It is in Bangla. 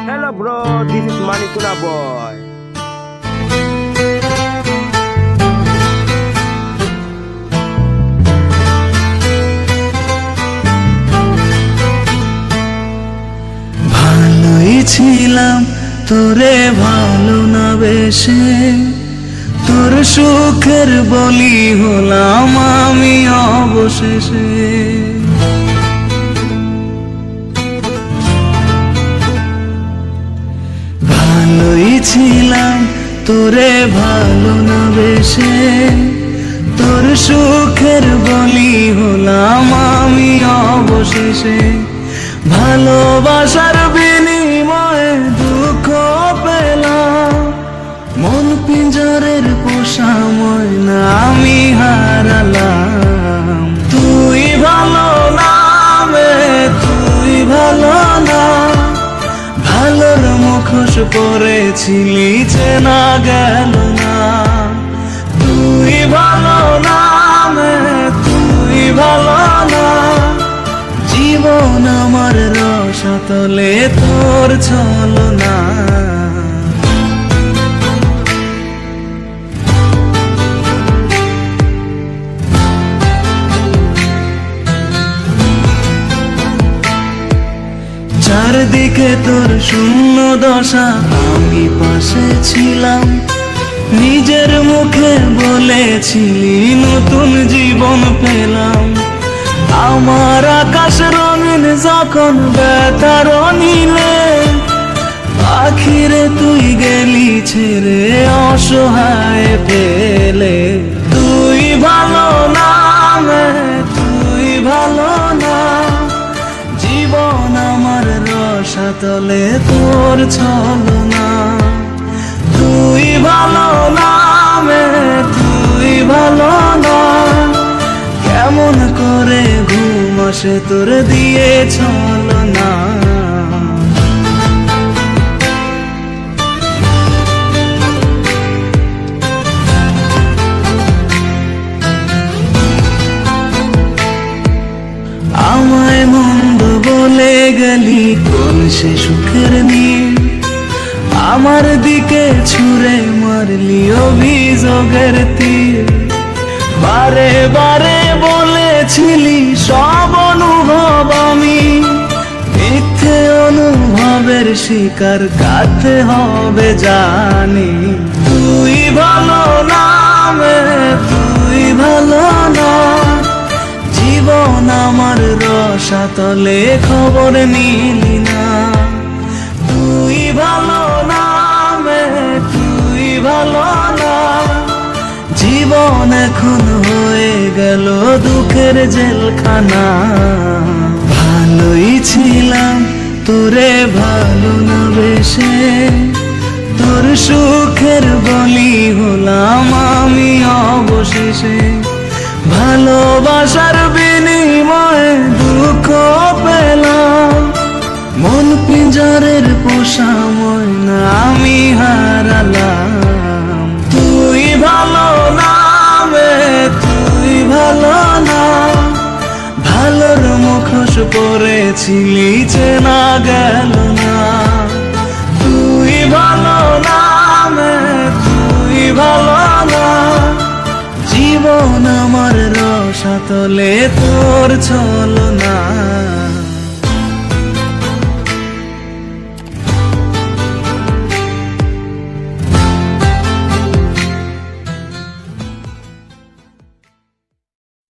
Hello bro, this is Manikuna boy. ভালোই ছিলাম তোরে ভালো না বেশে, তোর সুখের বলি হলাম আমি অবশেষে। ভালোই ছিলাম তোরে ভালো না বেশে, তোর সুখের বলি হলাম আমি অবশেষে। ভালোবাসার বিনিময়ে দুঃখ পেলাম, মন পিঞ্জরের পোষা ময়না আমি হারালাম। তুই ভালো না রে, তুই ভালো না, ভালোর মুখোশ পরেছিলি চেনা গেল না। তুই ভালো না রে, তুই ভালো না, জীবন আমার রসাতলে তোর ছলনা। চারদিকে তোর শূন্য দশা, আমি পাশে ছিলাম, নিজের মুখে বলেছিলি নতুন জীবন পেলাম। আমার আকাশ রঙিন যখন ব্যথার নীলে, আখিরে তুই গেলি ছেড়ে অসহায় ফেলে। তুই ভালো না রে, তুই ভালো না, জীবন আমার রসাতলে তোর ছলনা। তুই ভালো না রে, তুই ভালো না, কেমন করে ঘুম আসে তোর দিয়ে ছলনা। আমায় মন্দ বলে গেলি কোন সে সুখের নিয়ে, আমার দিকে ছুঁড়ে মারলি অভিযোগের তীর। বারে বারে বলেছিলি সব অনুভব আমি, মিথ্যে অনুভবের শিকার কাটতে হবে জানি। তুই ভালো না রে, তুই ভালো না, জীবন আমার রসাতলে খবর নিলি না। তুই ভালো না রে, তুই ভালো না, জীবন এখন হয়ে গেল দুঃখের জেলখানা। ভালোই ছিলাম তোরে ভালো না বেশে, তোর সুখের বলি হলাম আমি অবশেষে। ভালোবাসার বিনিময়ে দুঃখ পেলাম, মন পিঞ্জরের পোষা ময়না আমি হারালাম। তুই ভালো না রে, তুই ভালো না, ভালোর মুখোশ পরেছিলি চেনা গেল না। তুই ভালো না রে, তুই ভালো না, জীবন আমার রসাতলে তোর ছলনা।